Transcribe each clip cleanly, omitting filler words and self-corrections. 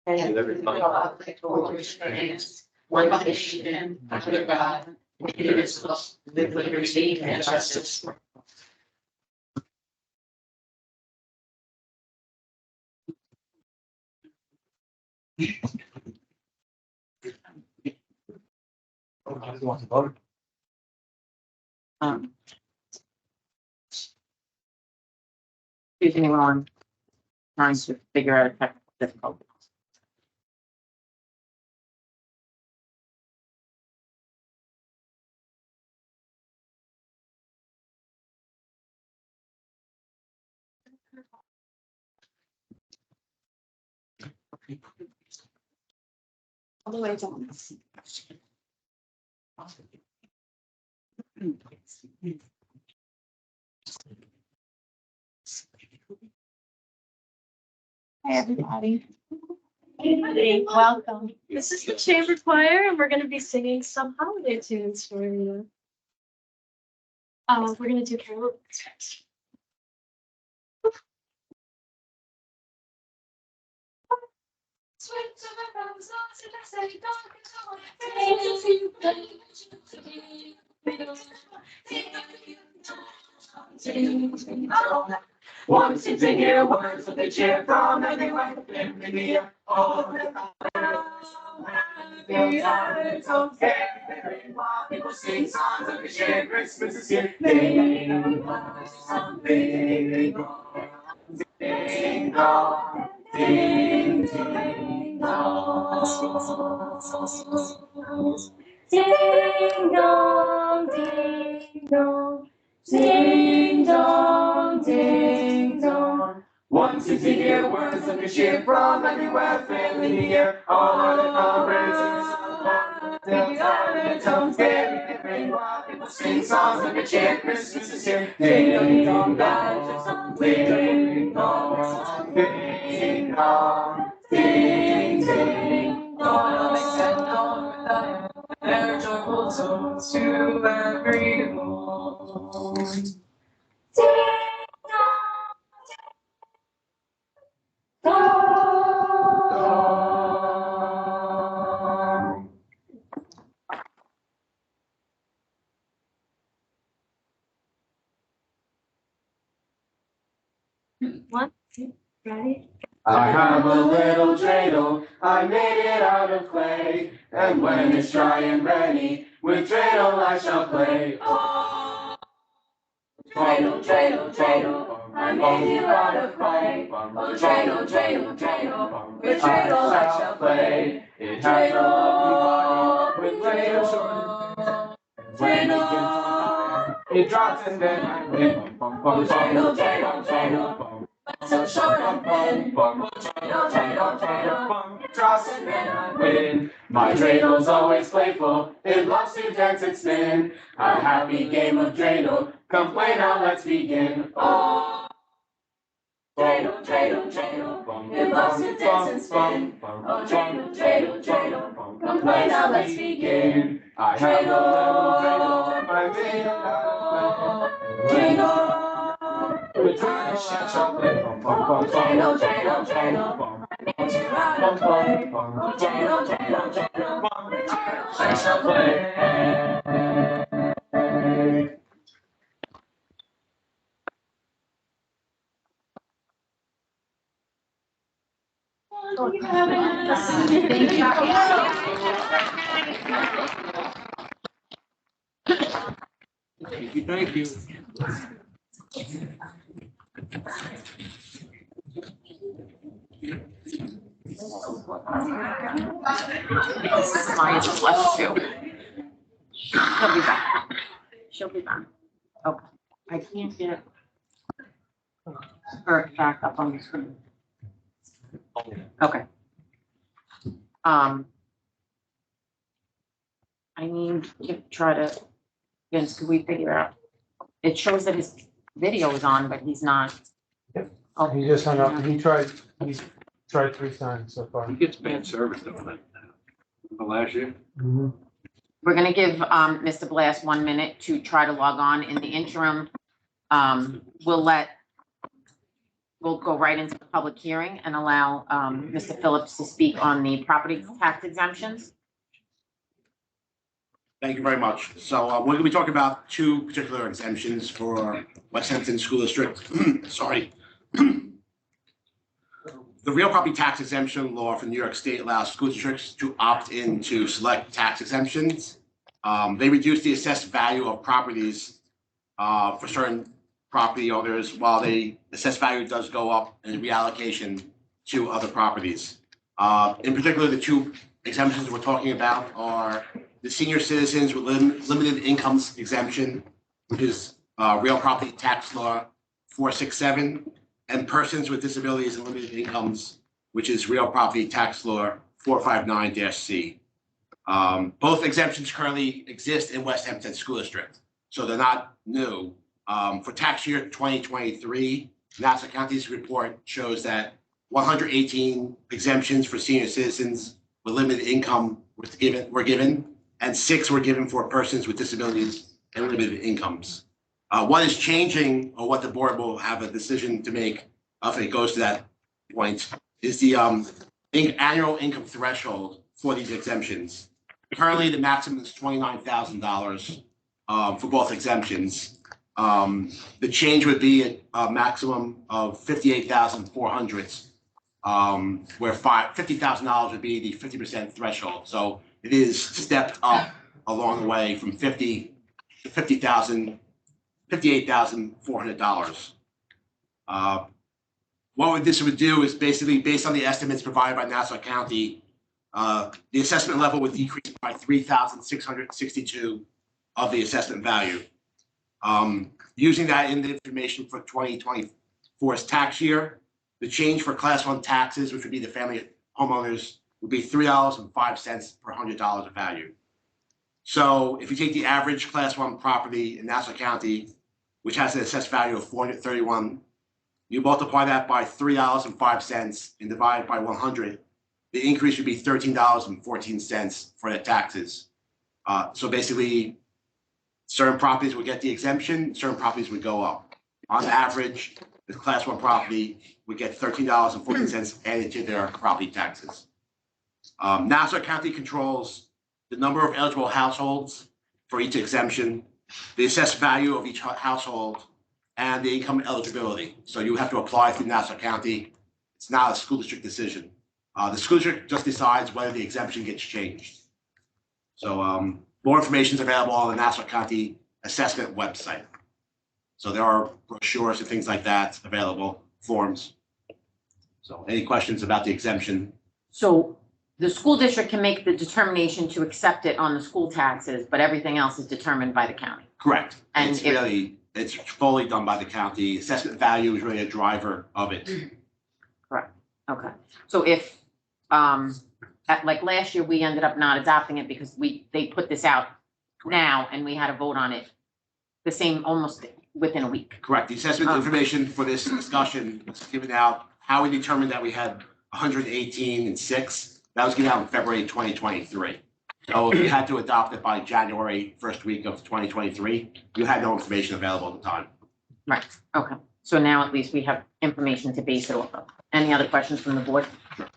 and one nation under God, indivisible, with liberty and justice. Excuse me while I'm trying to figure out a technical difficulty. All the way down. Hi, everybody. Hey, welcome. This is the chamber choir, and we're going to be singing some holiday tunes for you. We're going to do Carol. Wanted to hear words of the cheer from everyone in the year. All the others okay. People sing songs of the cheer. Christmas is here. Ding dong, ding dong, ding dong, ding ding dong. Ding dong, ding dong. Ding dong, ding dong. Wanted to hear words of the cheer from everywhere, filling the air. All of the conversations, the other tones, everything while people sing songs of the cheer. Christmas is here. Ding dong, dong, ding dong, ding dong, ding ding dong. Their joyful tones to every home. Ding dong, dong. One, two, ready? I have a little dreidel, I made it out of clay, and when it's dry and ready, with dreidel I shall play. Oh, dreidel, dreidel, dreidel, I made you out of clay. Oh, dreidel, dreidel, dreidel, with dreidel I shall play. It has a lovely body with dreidel, dreidel, it drops and then I win. Dreidel, dreidel, dreidel. So short and thin, dreidel, dreidel, dreidel, it drops and then I win. My dreidel's always playful, it loves to dance and spin. A happy game of dreidel, come play now, let's begin. Oh, dreidel, dreidel, dreidel, it loves to dance and spin. Oh, dreidel, dreidel, dreidel, come play now, let's begin. I have a little dreidel, I made it out of clay. Dreidel. We're trying to shut chocolate. Dreidel, dreidel, dreidel. I made you out of clay. Oh, dreidel, dreidel, dreidel. We're trying to shut chocolate. Thank you. Mine just left too. She'll be back. She'll be back. Okay. I can't get her back up on the screen. Okay. I need to try to, Vince, could we figure out? It shows that his video is on, but he's not. Oh, he just hung up. He's tried 3 times so far. He gets bad service though, like, the last year. We're gonna give Mr. Blast 1 minute to try to log on. In the interim, we'll let we'll go right into the public hearing and allow Mr. Phillips to speak on the property tax exemptions. Thank you very much. So we're going to be talking about two particular exemptions for West Hampton School District. Sorry. The real property tax exemption law from New York State allows school districts to opt into select tax exemptions. They reduce the assessed value of properties for certain property owners, while the assessed value does go up in reallocation to other properties. In particular, the two exemptions we're talking about are the senior citizens with limited incomes exemption, which is real property tax law 467, and persons with disabilities and limited incomes, which is real property tax law 459-C. Both exemptions currently exist in West Hampton School District, so they're not new. For tax year 2023, Nassau County's report shows that 118 exemptions for senior citizens with limited income were given, and 6 were given for persons with disabilities and limited incomes. What is changing, or what the board will have a decision to make if it goes to that point, is the annual income threshold for these exemptions. Currently, the maximum is $29,000 for both exemptions. The change would be a maximum of $58,400, where $50,000 would be the 50% threshold. So it is stepped up along the way from $50,000 to $58,400. What this would do is basically, based on the estimates provided by Nassau County, the assessment level would decrease by 3,662 of the assessment value. Using that in the information for 2024's tax year, the change for class 1 taxes, which would be the family homeowners, would be $3.05 per $100 of value. So if you take the average class 1 property in Nassau County, which has an assessed value of $431, you multiply that by $3.05 and divide by 100, the increase would be $13.14 for the taxes. So basically, certain properties would get the exemption, certain properties would go up. On average, the class 1 property would get $13.14 added to their property taxes. Nassau County controls the number of eligible households for each exemption, the assessed value of each household, and the income eligibility. So you have to apply through Nassau County. It's not a school district decision. The school district just decides whether the exemption gets changed. So more information is available on the Nassau County assessment website. So there are brochures and things like that available, forms. So any questions about the exemption? So the school district can make the determination to accept it on the school taxes, but everything else is determined by the county. Correct. And it's fully done by the county. Assessment value is really a driver of it. Correct. Okay. So if, like last year, we ended up not adopting it because they put this out now and we had to vote on it the same, almost within a week. Correct. The assessment information for this discussion was given out. How we determined that we had 118 and 6, that was given out in February 2023. So if you had to adopt it by January, first week of 2023, you had no information available at the time. Right. Okay. So now at least we have information to base it off of. Any other questions from the board? Sure.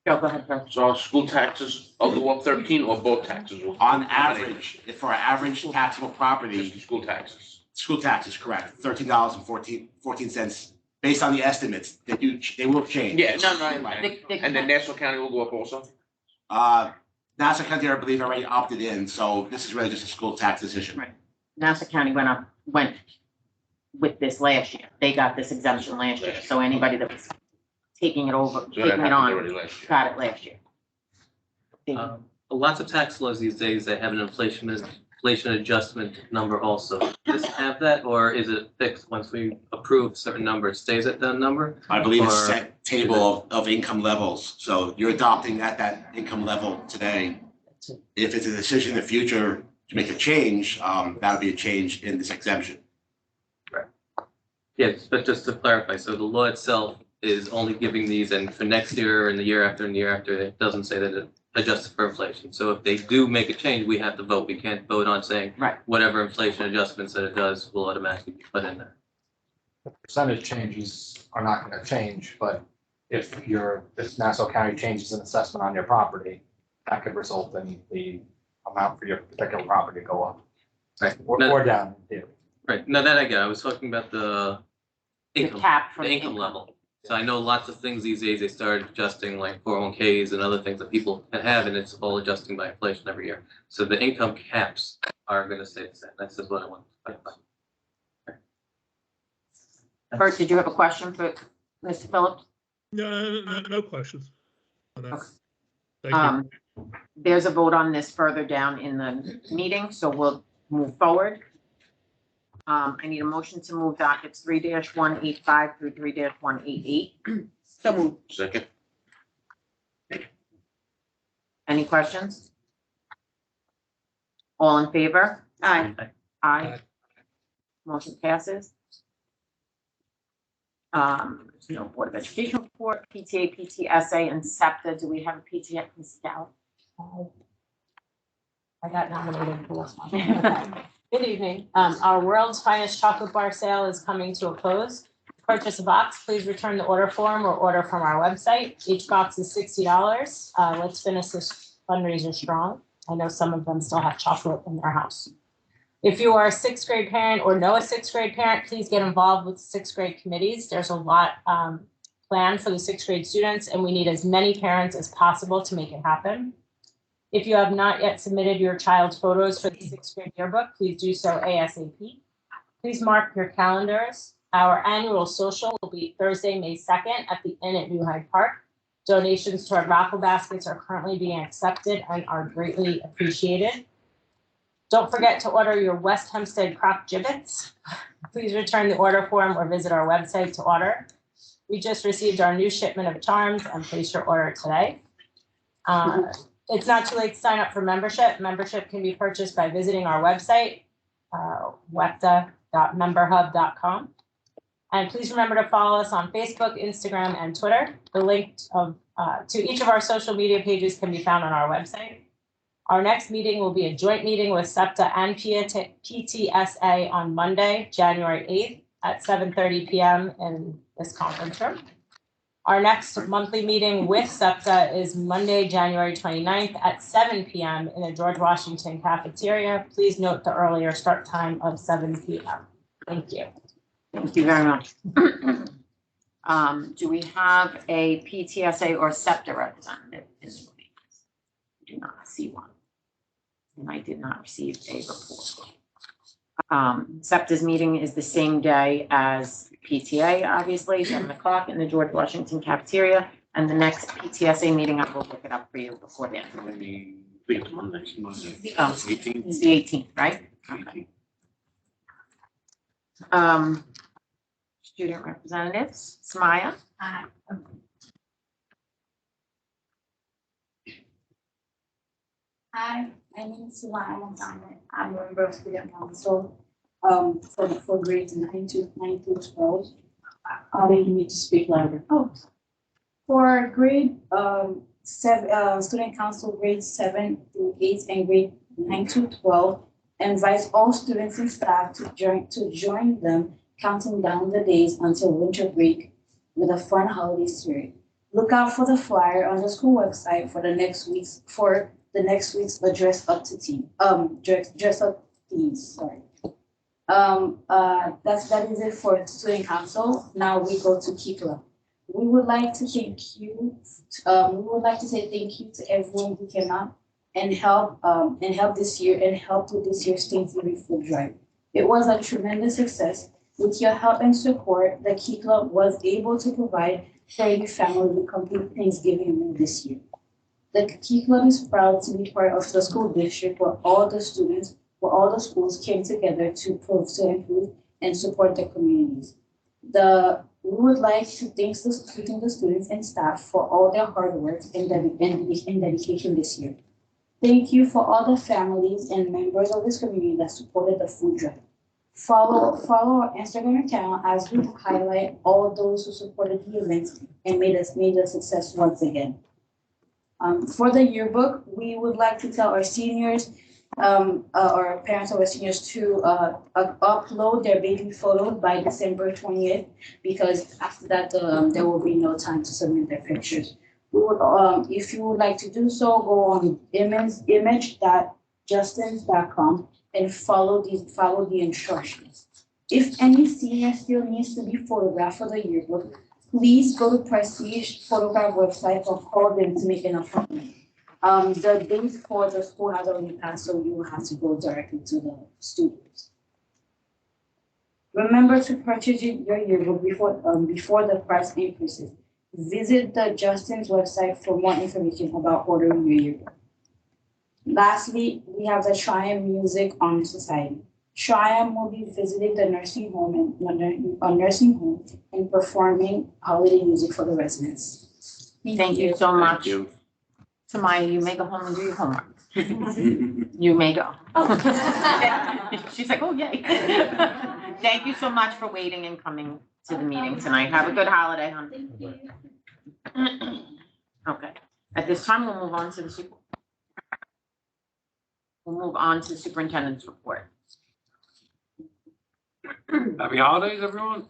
Joe, go ahead, sir. So our school taxes will go up 13 or both taxes? Will On average, if for our average taxable property, Just school taxes. school tax is correct, $13.14, based on the estimates that they will change. Yeah, no, and then The- Nassau County will go up also? Nassau County, I believe, already opted in, so this is really just a school tax decision. Right. Nassau County went with this last year. They got this exemption last year. So anybody that was taking it over, So that taking it happened on, already last year. got it last year. Lots of tax laws these days, they have an inflation adjustment number also. Does this have that, or is it fixed once we approve certain numbers, stays at that number? I believe it's Or- set table of income levels, so you're adopting at that income level today. If it's a decision in the future to make a change, that would be a change in this exemption. Yes, but just to clarify, so the law itself is only giving these, and for next year and the year after and the year after, it doesn't say that it adjusts for inflation. So if they do make a change, we have to vote. We can't vote on saying Right. whatever inflation adjustments that it does will automatically be put in there. the percentage changes are not gonna change, but if Nassau County changes an assessment on your property, that could result in the amount for your particular property to go up. Right. Or down, in theory. Right, no, that I get, I was talking about the The income, cap for the income level. So I know lots of things these days, they started adjusting like 401ks and other things that people can have, and it's all adjusting by inflation every year. So the income caps are gonna stay the same, that's just what I want to clarify. Bert, did you have a question for Mr. Phillips? No questions. on that. Okay. Thank you. There's a vote on this further down in the meeting, so we'll move forward. I need a motion to move dockets 3-185 through 3-188. So moved. Second. Any questions? All in favor? Aye. Aye. Aye. Motion passes. There's no Board of Education report, PTA, PTSA, and SEPTA. Do we have a PTA, Ms. Gallo? I got nominated for this one. Okay. Good evening. Our World's Finest Chocolate Bar sale is coming to a close. To purchase a box, please return the order form or order from our website. Each box is $60. Let's finish this fundraiser strong. I know some of them still have chocolate in their house. If you are a sixth grade parent or know a sixth grade parent, please get involved with sixth grade committees. There's a lot planned for the sixth grade students, and we need as many parents as possible to make it happen. If you have not yet submitted your child's photos for the sixth grade yearbook, please do so ASAP. Please mark your calendars. Our annual social will be Thursday, May 2nd at the Inn at New Hyde Park. Donations toward raffle baskets are currently being accepted and are greatly appreciated. Don't forget to order your West Hempstead crock gibbets. Please return the order form or visit our website to order. We just received our new shipment of charms and place your order today. It's not too late to sign up for membership. Membership can be purchased by visiting our website, wecta.memberhub.com. And please remember to follow us on Facebook, Instagram, and Twitter. The link to each of our social media pages can be found on our website. Our next meeting will be a joint meeting with SEPTA and PTSA on Monday, January 8th at 7:30 p.m. in this conference room. Our next monthly meeting with SEPTA is Monday, January 29th at 7 p.m. in the George Washington cafeteria. Please note the earlier start time of 7 p.m. Thank you. Thank you very much. Do we have a PTSA or SEPTA representative in the room? I do not see one. And I did not receive a report. SEPTA's meeting is the same day as PTA, obviously, 7 o'clock in the George Washington cafeteria. And the next PTSA meeting, I will look it up for you before then. It's Monday. Oh, 18th. it's the 18th, right? Okay. Student representatives, Samaya. Hi, my name is Suwana Mohammed. I'm a member of student council for grades 9 to 12. You need to speak louder. Oh, for grade student council grades 7 to 8 and grade 9 to 12 invites all students and staff to join them, counting down the days until winter break with a fun holiday spirit. Look out for the flyer on the school website for the next week's dress up themes. Sorry. That is it for student council. Now we go to Key Club. We would like to thank you. We would like to say thank you to everyone who came out and helped this year and helped with this year's Thanksgiving food drive. It was a tremendous success. With your help and support, the Key Club was able to provide 30 families with complete Thanksgiving meal this year. The Key Club is proud to be part of the school district where all the schools came together to improve and support their communities. We would like to thank the students and staff for all their hard work and dedication this year. Thank you for all the families and members of this community that supported the food drive. Follow our Instagram account as we highlight all those who supported the event and made a success once again. For the yearbook, we would like to tell our seniors or parents of our seniors to upload their baby photo by December 20th, because after that, there will be no time to submit their pictures. We would, if you would like to do so, go on image.justins.com and follow the instructions. If any senior still needs to be photographed for the yearbook, please go to Prestige Photograph website or call them to make an appointment. The date for the school has already passed, so you will have to go directly to the students. Remember to purchase your yearbook before the price increases. Visit the Justin's website for more information about ordering your yearbook. Lastly, we have the Triumph Music Honor Society. Triumph will be visiting the nursing home and performing holiday music for the residents. Thank you so much. you. Samaya, you may go home and do your homework. You may go. She's like, oh, yay. Thank you so much for waiting and coming to the meeting tonight. Have a good holiday, hon. Thank you. Okay, at this time, we'll move on to the superintendent's report. Happy holidays, everyone.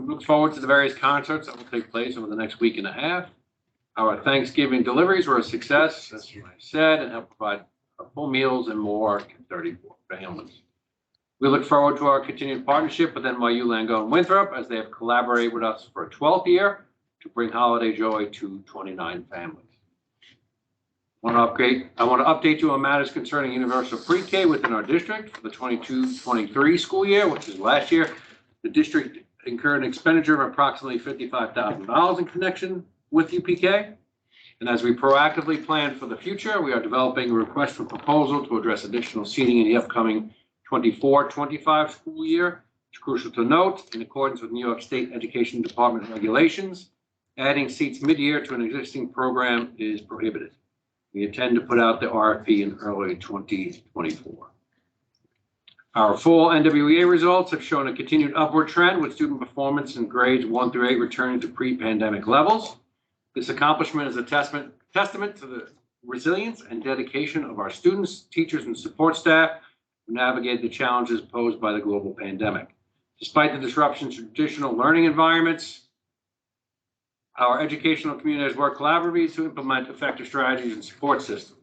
Look forward to the various concerts that will take place over the next week and a half. Our Thanksgiving deliveries were a success, as I said, and helped provide full meals and more to 34 families. We look forward to our continued partnership with NYU Langone and Winthrop as they have collaborated with us for a 12th year to bring holiday joy to 29 families. I want to update you on matters concerning universal pre-K within our district for the 22-23 school year, which is last year. The district incurred an expenditure of approximately $55,000 in connection with UPK. And as we proactively plan for the future, we are developing a request for proposal to address additional seating in the upcoming 24-25 school year. It's crucial to note, in accordance with New York State Education Department regulations, adding seats mid-year to an existing program is prohibited. We intend to put out the RFP in early 2024. Our full NWEA results have shown a continued upward trend with student performance in grades 1 through 8 returning to pre-pandemic levels. This accomplishment is a testament to the resilience and dedication of our students, teachers, and support staff who navigate the challenges posed by the global pandemic. Despite the disruptions to traditional learning environments, our educational community has worked collaboratively to implement effective strategies and support systems.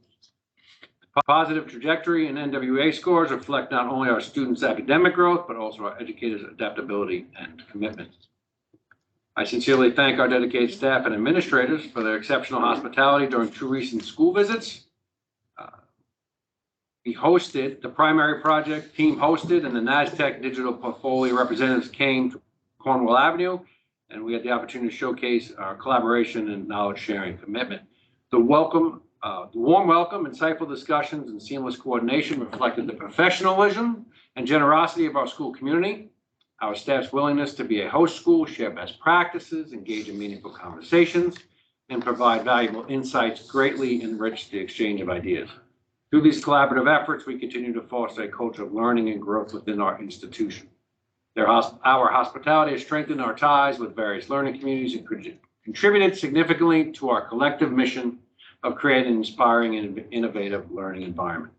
The positive trajectory in NWEA scores reflect not only our students' academic growth, but also our educators' adaptability and commitment. I sincerely thank our dedicated staff and administrators for their exceptional hospitality during 2 recent school visits. The primary project team hosted, and the NASTEC digital portfolio representatives came to Cornwall Avenue, and we had the opportunity to showcase our collaboration and knowledge sharing commitment. The warm welcome, insightful discussions, and seamless coordination reflected the professionalism and generosity of our school community. Our staff's willingness to be a host school, share best practices, engage in meaningful conversations, and provide valuable insights greatly enriched the exchange of ideas. Through these collaborative efforts, we continue to foster a culture of learning and growth within our institution. Our hospitality has strengthened our ties with various learning communities and contributed significantly to our collective mission of creating an inspiring and innovative learning environment.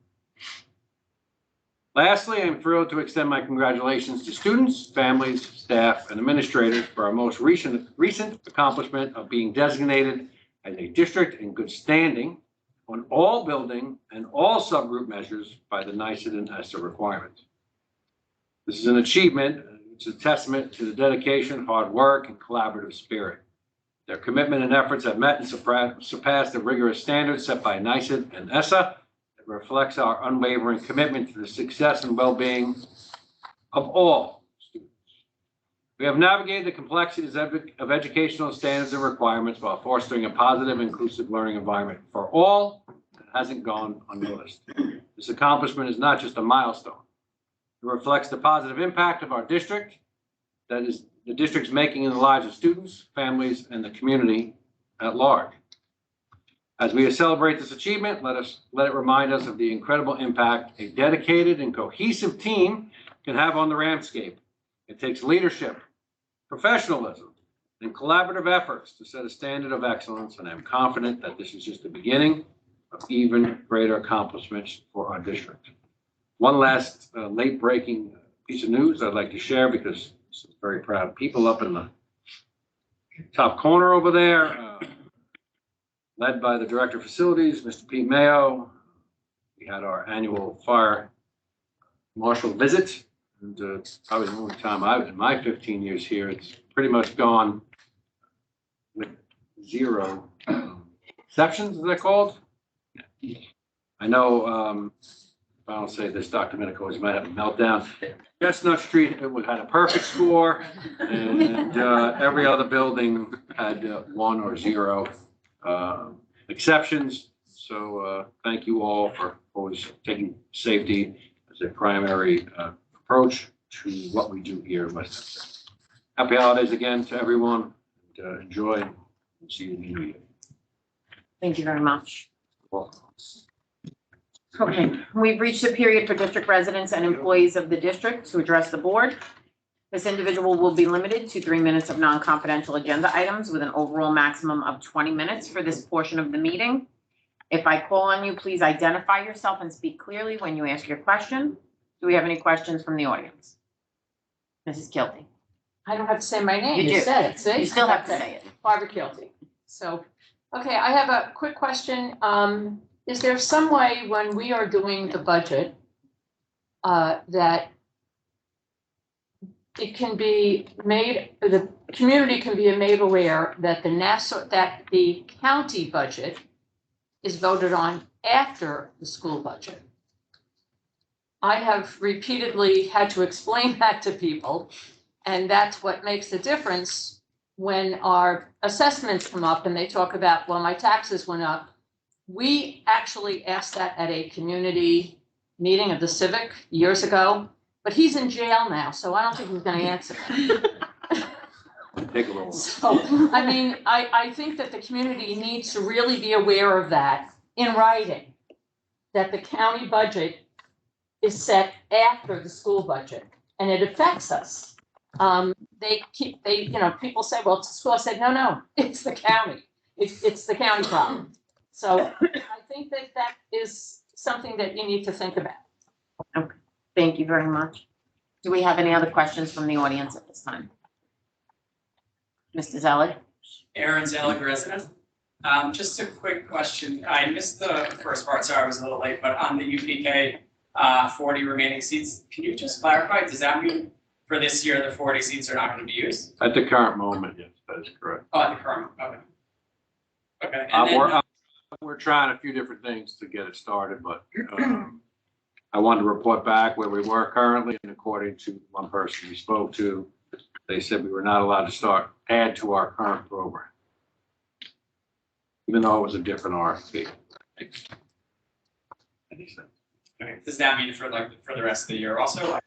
Lastly, I'm thrilled to extend my congratulations to students, families, staff, and administrators for our most recent accomplishment of being designated as a district in good standing on all building and all subgroup measures by the NYSED and ESSA requirements. This is an achievement. It's a testament to the dedication, hard work, and collaborative spirit. Their commitment and efforts have met and surpassed the rigorous standards set by NYSED and ESSA. It reflects our unwavering commitment to the success and well-being of all students. We have navigated the complexities of educational standards and requirements while fostering a positive, inclusive learning environment for all that hasn't gone unnoticed. This accomplishment is not just a milestone. It reflects the positive impact of our district, that is, the district's making in the lives of students, families, and the community at large. As we celebrate this achievement, let it remind us of the incredible impact a dedicated and cohesive team can have on the landscape. It takes leadership, professionalism, and collaborative efforts to set a standard of excellence, and I'm confident that this is just the beginning of even greater accomplishments for our district. One last late breaking piece of news I'd like to share because this is very proud people up in the top corner over there, led by the Director of Facilities, Mr. Pete Mayo. We had our annual fire marshal visit, and it's probably the only time I've, in my 15 years here, it's pretty much gone with zero exceptions, is that called? I know, if I don't say this, Dr. Minico, you might have a meltdown. Chestnut Street, it had a perfect score, and every other building had 1 or 0 exceptions. So thank you all for always taking safety as a primary approach to what we do here in Westminster. Happy holidays again to everyone. And, enjoy. And see you in the new year. Thank you very much. Welcome. Okay, we've reached the period for district residents and employees of the district to address the board. This individual will be limited to 3 minutes of non-confidential agenda items with an overall maximum of 20 minutes for this portion of the meeting. If I call on you, please identify yourself and speak clearly when you ask your question. Do we have any questions from the audience? Mrs. Kilty. I don't have to say my name. You do. said it, see? You still have to say it. Barbara Kilty. So, okay, I have a quick question. Is there some way when we are doing the budget, that it can be made, the community can be made aware that that the county budget is voted on after the school budget? I have repeatedly had to explain that to people, and that's what makes the difference when our assessments come up and they talk about, well, my taxes went up. We actually asked that at a community meeting of the Civic years ago, but he's in jail now, so I don't think he's going to answer. Take a little. So, I mean, I think that the community needs to really be aware of that in writing, that the county budget is set after the school budget, and it affects us. People say, well, it's the school. I said, no, it's the county. It's the county problem. So I think that is something that you need to think about. Okay, thank you very much. Do we have any other questions from the audience at this time? Mr. Zeller? Aaron Zeller, resident. Just a quick question. I missed the first part, sorry I was a little late, but on the UPK 40 remaining seats, can you just clarify, does that mean for this year the 40 seats are not going to be used? At the current moment, yes, that is correct. Oh, at the current, okay. Okay, and then, We're trying a few different things to get it started, but I wanted to report back where we were currently, and according to one person we spoke to, they said we were not allowed to add to our current program, even though it was a different RFP. okay, does that mean for the rest of the year also?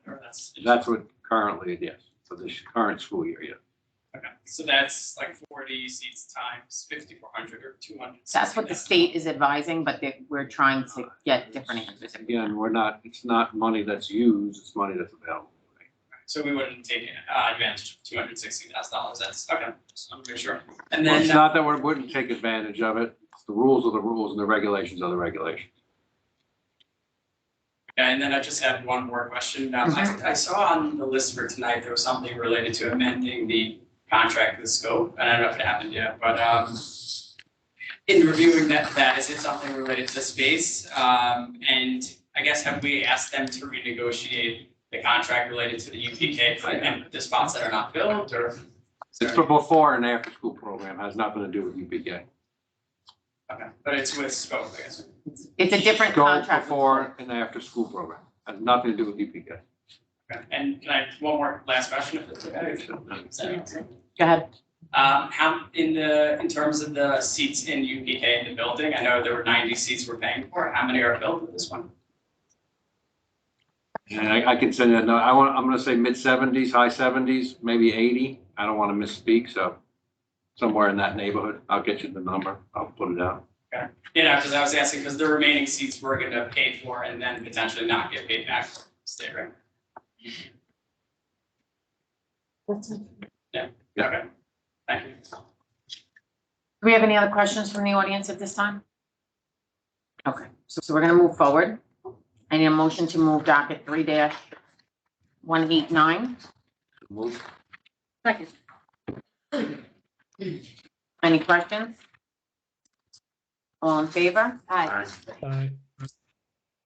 Or That's what currently, yes, for this current school year, yes. Okay, so that's like 40 seats times 5,400 or 200. That's what the state is advising, but we're trying to get different answers. Again, it's not money that's used, it's money that's available. So we wouldn't take advantage of $260,000. That's okay. Just want to make sure. And then It's not that we wouldn't take advantage of it. The rules are the rules and the regulations are the regulations. Yeah, and then I just had one more question. I saw on the list for tonight, there was something related to amending the contract with scope. And I don't know if it happened yet, but in reviewing that, is it something related to space? And I guess have we asked them to renegotiate the contract related to the UPK and the spots that are not filled, or? It's for before and after school program, has nothing to do with UPK. Okay, but it's with scope, I guess. It's a different Scope contract. before and after school program, has nothing to do with UPK. Okay, and can I, one more last question if it's okay? Go ahead. How, in terms of the seats in UPK in the building, I know there were 90 seats we're paying for. How many are filled with this one? And I can send that, no, I'm gonna say mid-70s, high 70s, maybe 80. I don't want to misspeak, so somewhere in that neighborhood. I'll get you the number. I'll put it out. Okay. Yeah, because I was asking, because the remaining seats we're gonna pay for and then potentially not get paid back for state, right? Yeah, okay. Thank you. Do we have any other questions from the audience at this time? Okay, so we're gonna move forward. I need a motion to move docket 3-189. Move. Second. Any questions? All in favor? Aye. Aye.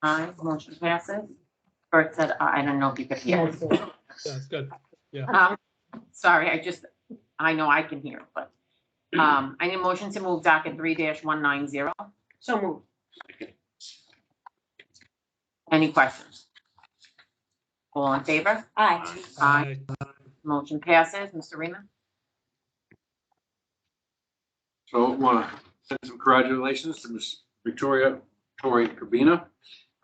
Aye, motion passes. Bert said, I don't know if you could hear. That's good. Sorry, I know I can hear, but, I need a motion to move docket 3-190. So moved. Any questions? All in favor? Aye. Aye. Motion passes. Mr. Rima? So I want to send some congratulations to Ms. Victoria Corbina.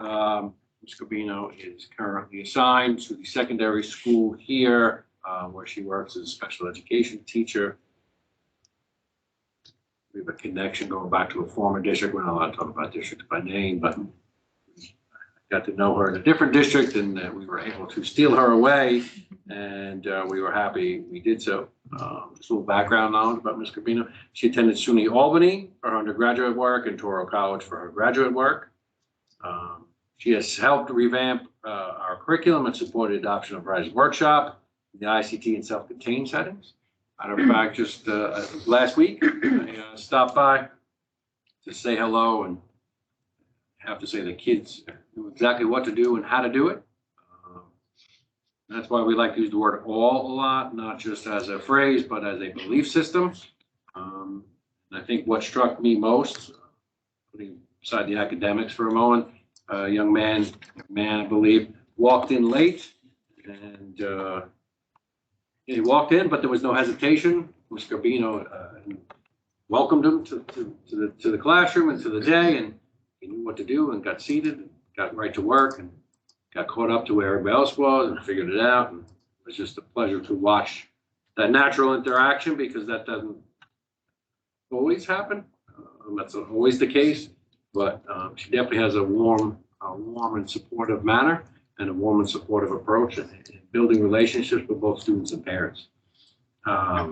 Ms. Corbino is currently assigned to the secondary school here, where she works as a special education teacher. We have a connection going back to a former district. We're not allowed to talk about districts by name, but I got to know her in a different district, and we were able to steal her away, and we were happy we did so. Just a little background knowledge about Ms. Corbino. She attended SUNY Albany for her undergraduate work and Toro College for her graduate work. She has helped revamp our curriculum and supported adoption of RISE workshop, the ICT and self-contained settings. Matter of fact, just last week, I stopped by to say hello and have to say the kids knew exactly what to do and how to do it. That's why we like to use the word all a lot, not just as a phrase, but as a belief system. And I think what struck me most, putting aside the academics for a moment, a young man, I believe, walked in late, and he walked in, but there was no hesitation. Ms. Corbino welcomed him to the classroom and to the day, and he knew what to do and got seated, and got right to work, and got caught up to where everybody else was and figured it out. And it was just a pleasure to watch that natural interaction, because that doesn't always happen. That's always the case, but she definitely has a warm and supportive manner and a warm and supportive approach in building relationships with both students and parents. I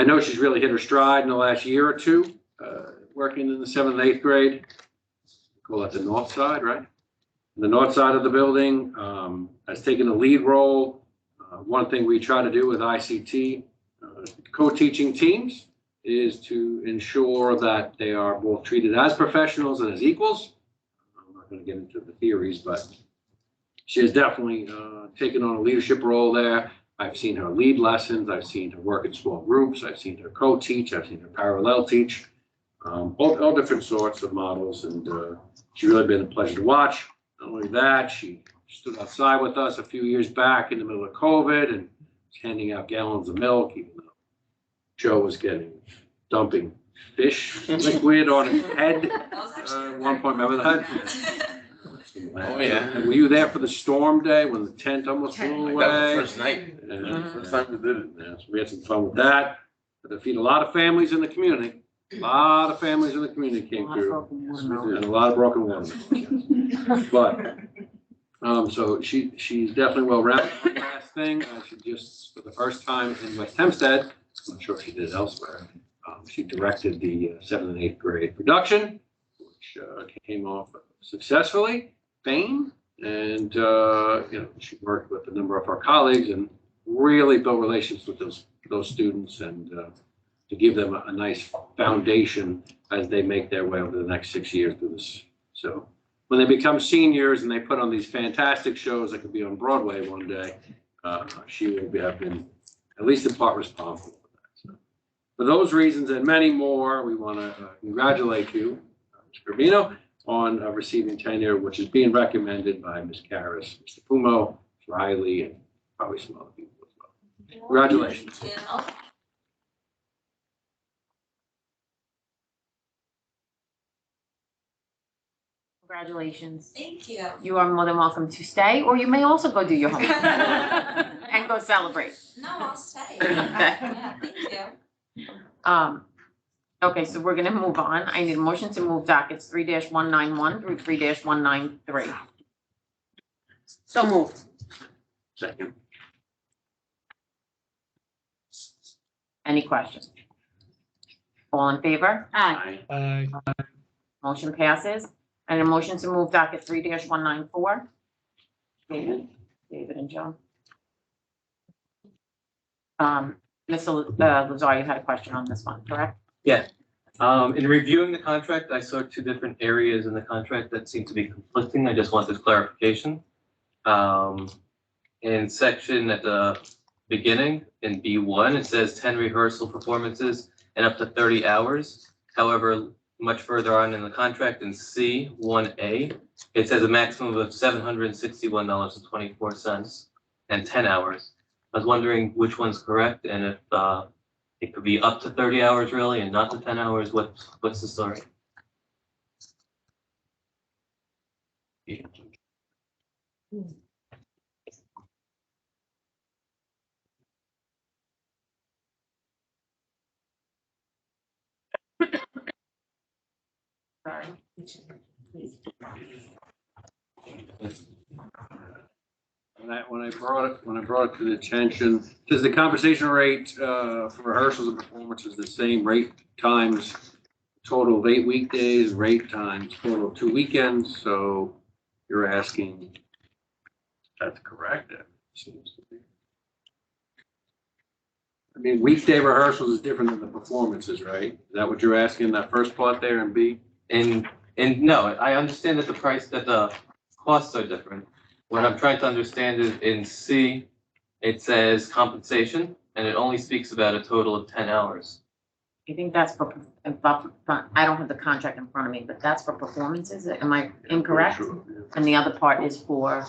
know she's really hit her stride in the last year or two, working in the 7th and 8th grade. We call that the north side, right? The north side of the building has taken a lead role. One thing we try to do with ICT co-teaching teams is to ensure that they are both treated as professionals and as equals. I'm not going to get into the theories, but she has definitely taken on a leadership role there. I've seen her lead lessons. I've seen her work in small groups. I've seen her co-teach. I've seen her parallel teach, all different sorts of models. And she's really been a pleasure to watch. Not only that, she stood outside with us a few years back in the middle of COVID and was handing out gallons of milk, even though Joe was dumping fish liquid on his head. At one point, remember that? Oh, yeah. Were you there for the storm day when the tent almost blew away? That was the first night. First time we did it. Yeah, so we had some fun with that. But to feed a lot of families in the community. A lot of families in the community came through, and a lot of broken watermelons. But so she's definitely well-rounded. One last thing, she just for the first time in West Hempstead, I'm not sure if she did it elsewhere. She directed the 7th and 8th grade production, which came off successfully. Fame, and she worked with a number of our colleagues and really built relations with those students, and to give them a nice foundation as they make their way over the next 6 years through this. So when they become seniors and they put on these fantastic shows that could be on Broadway one day, she will have been at least in part responsible for that. So for those reasons and many more, we want to congratulate you, Mr. Corbino, on receiving tenure, which is being recommended by Ms. Karras, Mr. Pumo, Ms. Riley, and probably some other people as well. Congratulations. Congratulations. Thank you. You are more than welcome to stay, or you may also go do your homework and go celebrate. No, I'll stay. Yeah, thank you. Okay, so we're gonna move on. I need a motion to move dockets 3-191 through 3-193. So moved. Second. Any questions? All in favor? Aye. Aye. Motion passes. And a motion to move docket 3-194. David and Joe. Mr. Lazar, you had a question on this one, correct? Yeah. In reviewing the contract, I saw two different areas in the contract that seem to be conflicting. I just wanted clarification. In section at the beginning, in B1, it says 10 rehearsal performances and up to 30 hours. However, much further on in the contract in C1A, it says a maximum of $761.24 and 10 hours. I was wondering which one's correct and if it could be up to 30 hours really and not to 10 hours. What's the story? Sorry. When I brought it to the attention, does the compensation rate for rehearsals and performances the same rate times total of 8 weekdays, rate times total of 2 weekends? So you're asking, that's correct. It seems to be. I mean, weekday rehearsals is different than the performances, right? Is that what you're asking, that first part there in B? And no, I understand that the costs are different. What I'm trying to understand is in C, it says compensation, and it only speaks about a total of 10 hours. I think that's for, I don't have the contract in front of me, but that's for performances. Am I incorrect? Sure, yeah. And the other part is for,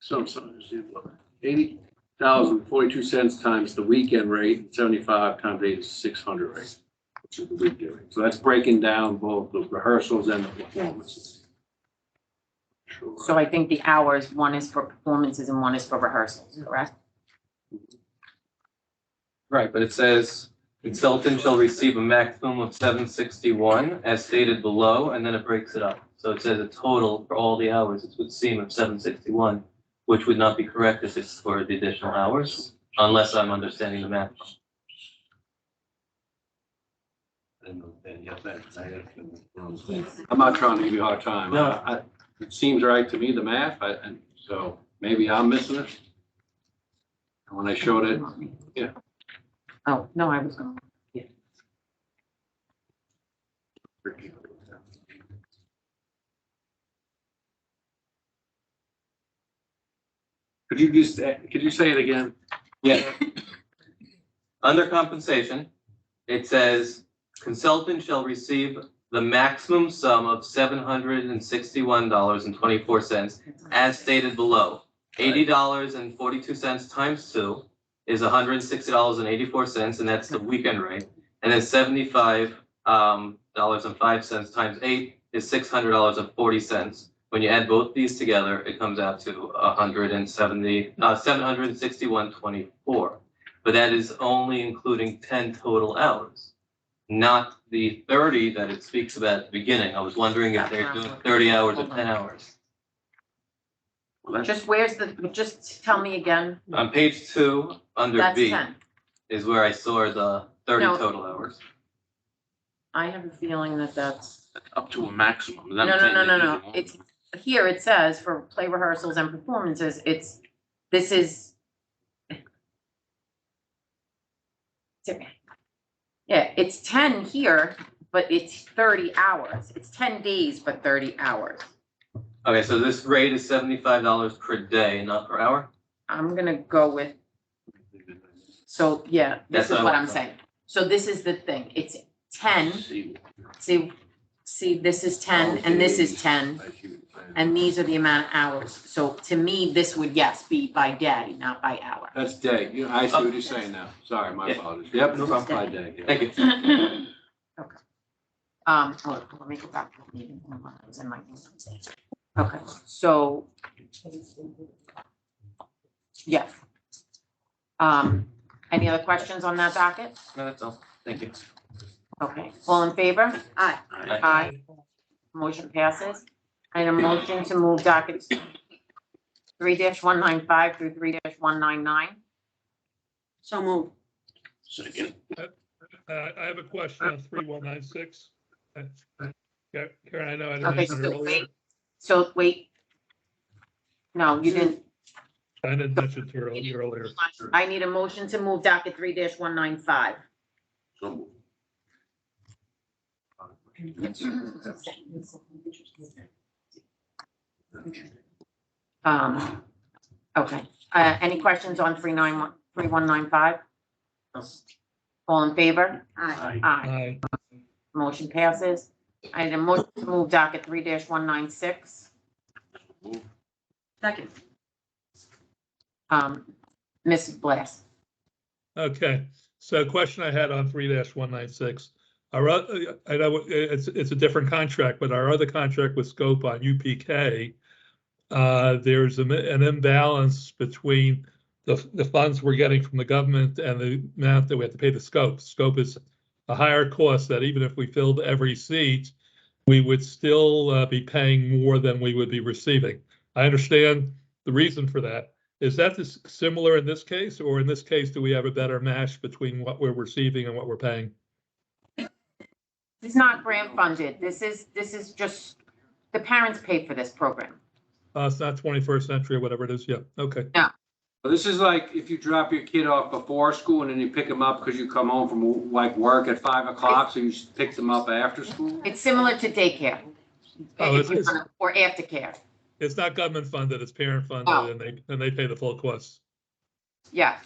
So 80,042 times the weekend rate, 75 times 8 is 600 rate, which is the weekday rate. So that's breaking down both the rehearsals and the performances. Sure. so I think the hours, one is for performances and one is for rehearsals, correct? Right, but it says consultant shall receive a maximum of 761 as stated below, and then it breaks it up. So it says a total for all the hours, it would seem of 761, which would not be correct if it's for the additional hours, unless I'm understanding the math. I'm not trying to give you a hard time. No. It seems right to me, the math, and so maybe I'm missing it. When I showed it, yeah. Oh, no, I was going. Could you say it again? Yeah. Under compensation, it says consultant shall receive the maximum sum of $761.24 as stated below. $80.42 times 2 is $160.84, and that's the weekend rate. And then $75.05 times 8 is $600.40. When you add both these together, it comes out to $761.24. But that is only including 10 total hours, not the 30 that it speaks about at the beginning. I was wondering if they're doing 30 hours or 10 hours. Just just tell me again. On page 2, under That's B, 10. is where I saw the 30 No. total hours. I have a feeling that that's, Up to a maximum. no. It's, here it says for play rehearsals and performances, this is. Yeah, it's 10 here, but it's 30 hours. It's 10 days, but 30 hours. Okay, so this rate is $75 per day, not per hour? I'm gonna go with, so yeah, this That's is what I what want I'm to saying. So this is the thing, it's 10, see, this is 10 and this is 10, and these are the amount of hours. So to me, this would, yes, be by day, not by hour. That's day. I see what you're saying now. Sorry, my apologies. Yep, no problem. By day. Yeah. Thank you. Okay. Let me go back to the meeting. Hold on, I was in my notes. Okay, so. Yeah. Any other questions on that docket? No, that's all. Thank you. Okay, all in favor? Aye. Aye. Aye. Motion passes. And a motion to move dockets 3-195 through 3-199. So move. Second. I have a question on 3196. Karen, I know I didn't Okay, mention it so earlier. wait, so wait. No, you didn't. I didn't mention it earlier. I need a motion to move docket 3-195. So moved. Okay, any questions on 3195? All in favor? Aye. Aye. Aye. Motion passes. I need a motion to move docket 3-196. Second. Mrs. Blass. Okay, so question I had on 3-196. I know it's a different contract, but our other contract with Scope on UPK, there's an imbalance between the funds we're getting from the government and the amount that we have to pay the Scope. Scope is a higher cost that even if we filled every seat, we would still be paying more than we would be receiving. I understand the reason for that. Is that similar in this case, or in this case, do we have a better match between what we're receiving and what we're paying? It's not grant funded. This is just, the parents pay for this program. It's not 21st century or whatever it is. Yeah. Okay. No. Well, this is like if you drop your kid off before school and then you pick them up because you come home from like work at 5 o'clock, so you pick them up after school? It's similar to daycare. Oh, it's Or aftercare. It's not government funded, it's parent funded, No. and they pay the full costs. Yes.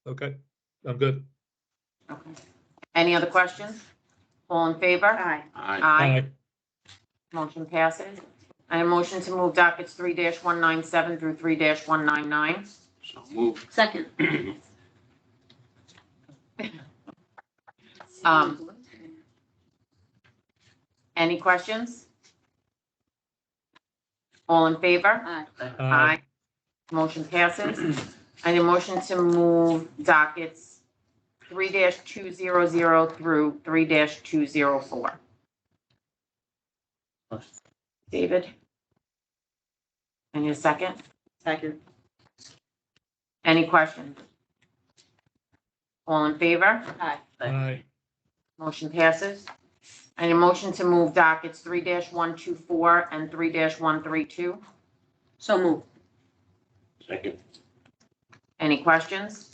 Okay, I'm good. Okay. Any other questions? All in favor? Aye. Aye. Motion passes. And a motion to move dockets 3-197 through 3-199. So moved. Second. Any questions? All in favor? Aye. Aye. Motion passes. And a motion to move dockets 3-200 through 3-204. David? And your second? Second. Any questions? All in favor? Aye. Aye. Motion passes. And a motion to move dockets 3-124 and 3-132. So move. Second. Any questions?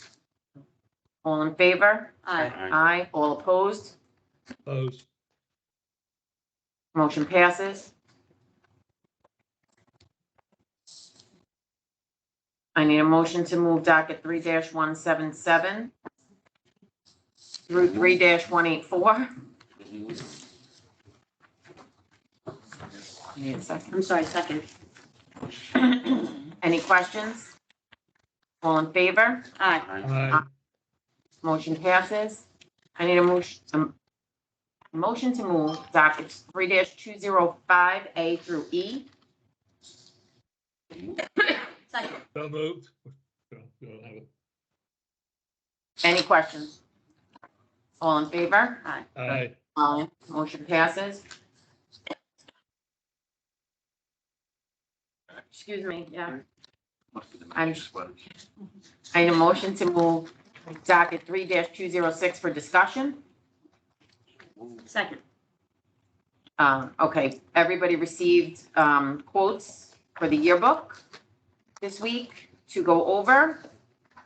All in favor? Aye. Aye. All opposed? Opposed. Motion passes. I need a motion to move docket 3-177 through 3-184. Need a second. I'm sorry, second. Any questions? All in favor? Aye. Aye. Motion passes. I need a motion to move dockets 3-205A through E. Second. So moved. We don't have it. Any questions? All in favor? Aye. Aye. Aye. Motion passes. Excuse me, yeah. I need a motion to move docket 3-206 for discussion. Second. Okay, everybody received quotes for the yearbook this week to go over.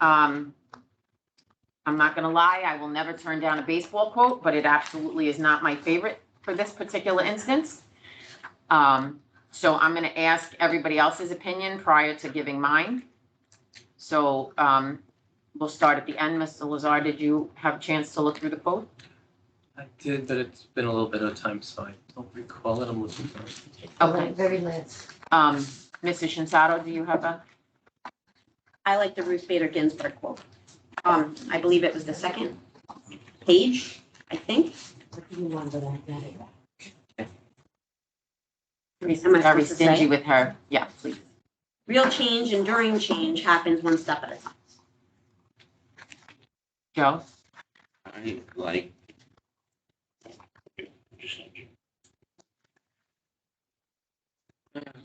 I'm not gonna lie, I will never turn down a baseball quote, but it absolutely is not my favorite for this particular instance. So I'm gonna ask everybody else's opinion prior to giving mine. So we'll start at the end. Mr. Lazar, did you have a chance to look through the quote? I did, but it's been a little bit of time, so I don't recall it. I'm looking for it. Okay. Very last. Mrs. Shinsato, do you have a? I like the Ruth Bader Ginsburg quote. I believe it was the second page, I think. Am I Very supposed to stingy say? with her. Yeah, please. Real change, enduring change happens one step at a time. Joe? I like.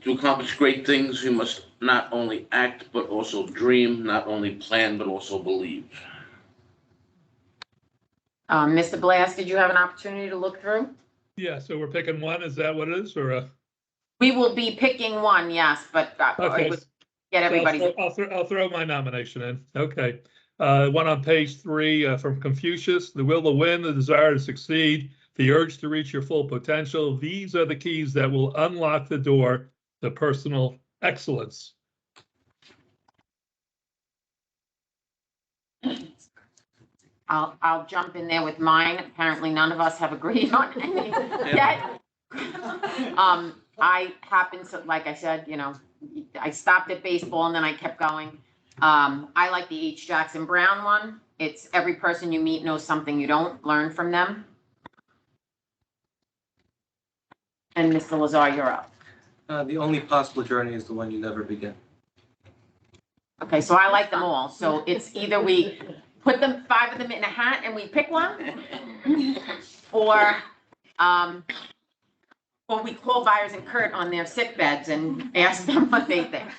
To accomplish great things, we must not only act, but also dream, not only plan, but also believe. Mr. Blas, did you have an opportunity to look through? Yeah, so we're picking one, is that what it is, or? We will be picking one, yes, but Okay. it would get everybody's. I'll throw my nomination in. Okay. One on page 3 from Confucius, the will to win, the desire to succeed, the urge to reach your full potential. These are the keys that will unlock the door to personal excellence. I'll jump in there with mine. Apparently, none of us have agreed on any yet. I happen to, like I said, I stopped at baseball and then I kept going. I like the H. Jackson Brown one. It's every person you meet knows something you don't. Learn from them. And Mr. Lazar, you're up. The only possible journey is the one you never begin. Okay, so I like them all. So it's either we put them 5 of them in a hat and we pick one, or we call Byers and Kurt on their sick beds and ask them what they think.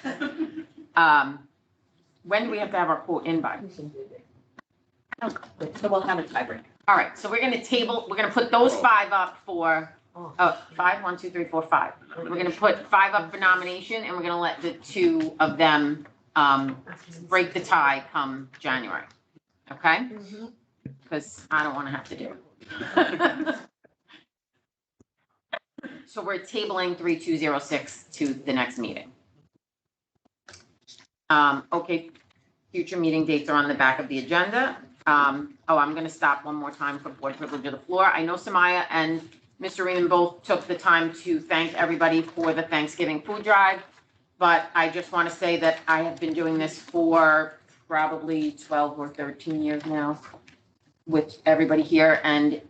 When do we have to have our quote in by? So we'll have a tiebreaker. All right, so we're gonna put those 5 up for, 5, 1, 2, 3, 4, 5. We're gonna put 5 up for nomination, and we're gonna let the 2 of them break the tie come January. Okay? Because I don't wanna have to do it. So we're tabling 3206 to the next meeting. Okay, future meeting dates are on the back of the agenda. I'm gonna stop one more time for board privilege of the floor. I know Samaya and Mr. Reaman both took the time to thank everybody for the Thanksgiving food drive, but I just wanna say that I have been doing this for probably 12 or 13 years now with everybody here, and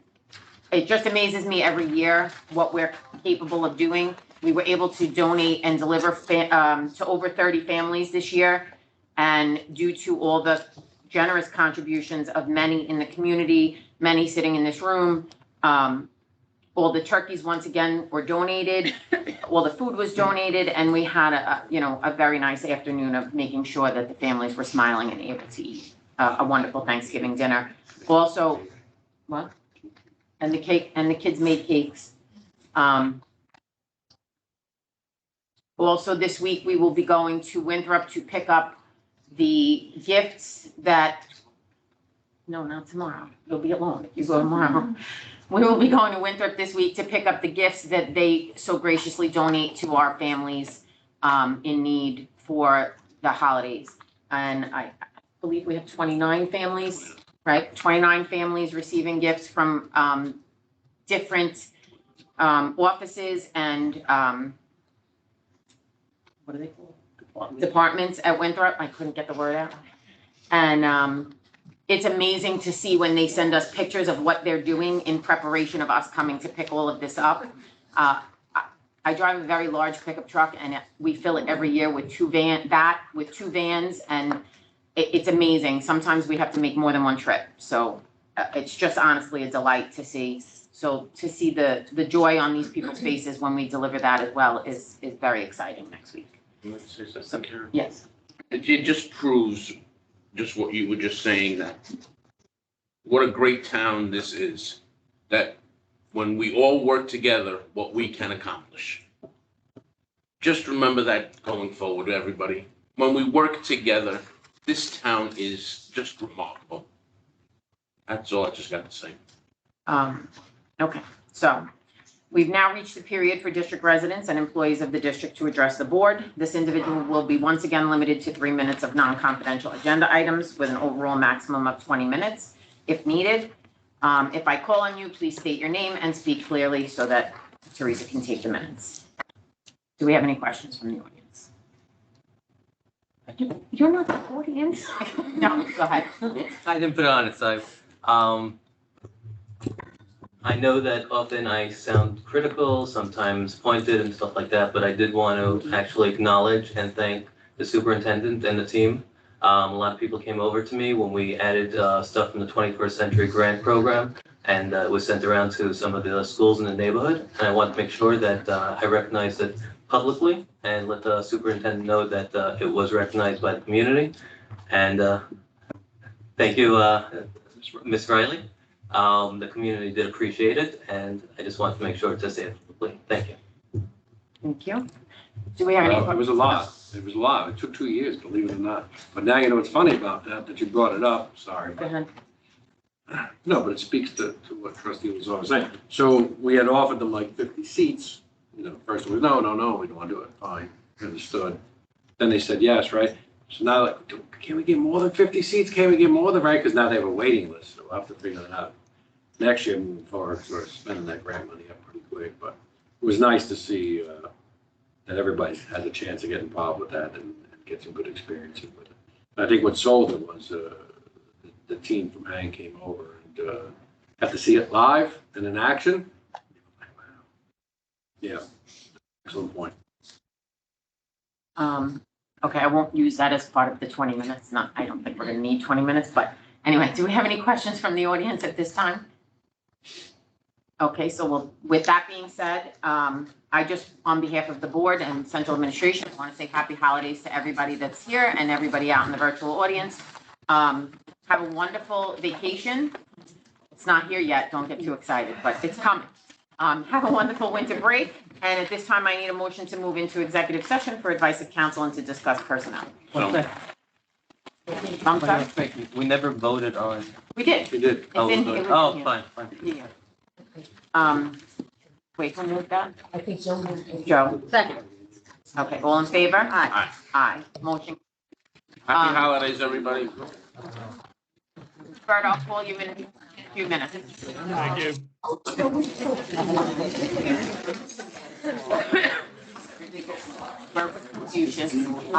it just amazes me every year what we're capable of doing. We were able to donate and deliver to over 30 families this year. And due to all the generous contributions of many in the community, many sitting in this room, all the turkeys once again were donated, all the food was donated, and we had a very nice afternoon of making sure that the families were smiling and able to eat a wonderful Thanksgiving dinner. Also, what? And the kids made cakes. Also this week, we will be going to Winthrop to pick up the gifts that, no, not tomorrow. You'll be alone if you go tomorrow. We will be going to Winthrop this week to pick up the gifts that they so graciously donate to our families in need for the holidays. And I believe we have 29 families, right? 29 families receiving gifts from different offices and what are they called? Departments at Winthrop. I couldn't get the word out. And it's amazing to see when they send us pictures of what they're doing in preparation of us coming to pick all of this up. I drive a very large pickup truck, and we fill it every year with 2 vans, and it's amazing. Sometimes we have to make more than one trip. So it's just honestly a delight to see. So to see the joy on these people's faces when we deliver that as well is very exciting next week. Let's say something here. Yes. It just proves just what you were just saying, that what a great town this is, that when we all work together, what we can accomplish. Just remember that going forward, everybody. When we work together, this town is just remarkable. That's all I just got to say. Okay, so we've now reached the period for district residents and employees of the district to address the board. This individual will be once again limited to 3 minutes of non-confidential agenda items with an overall maximum of 20 minutes if needed. If I call on you, please state your name and speak clearly so that Teresa can take the minutes. Do we have any questions from the audience? You're not the audience? No, go ahead. I didn't put it on it, so I know that often I sound critical, sometimes pointed and stuff like that, but I did want to actually acknowledge and thank the superintendent and the team. A lot of people came over to me when we added stuff from the 21st Century Grant Program, And it was sent around to some of the schools in the neighborhood. And I want to make sure that I recognize it publicly and let the superintendent know that it was recognized by the community. And thank you, Ms. Riley. The community did appreciate it, and I just want to make sure to say it publicly. Thank you. Thank you. Do we have any? It was a lot. It was a lot. It took 2 years, believe it or not. But now you know what's funny about that you brought it up. Sorry. Go ahead. No, but it speaks to what trustee was always saying. So we had offered them like 50 seats. You know, first it was, no, we don't want to do it. Fine, understood. Then they said yes, right? So now, like, can we get more than 50 seats? Can we get more than, right? Because now they have a waiting list, so we'll have to figure that out. Next year, moving forward, sort of spending that grant money up pretty quick. But it was nice to see that everybody had the chance to get involved with that and get some good experiences with it. And I think what sold it was the team from Hang came over and got to see it live and in action. Yeah, excellent point. Okay, I won't use that as part of the 20 minutes. I don't think we're gonna need 20 minutes, but anyway, do we have any questions from the audience at this time? Okay, so with that being said, I just, on behalf of the board and central administration, want to say happy holidays to everybody that's here and everybody out in the virtual audience. Have a wonderful vacation. It's not here yet, don't get too excited, but it's coming. Have a wonderful winter break. And at this time, I need a motion to move into executive session for advice of counsel and to discuss personnel. I'm sorry? We never voted on. We did. We did. Oh, It's in- it was in oh, here. fine. Yeah. Wait, who moved that? I think Joe moved it. Joe. Second. Okay, all in favor? Aye. Aye. Motion. Happy holidays, everybody. Bert, I'll call you in a few minutes. Thank you. Bert, confusion.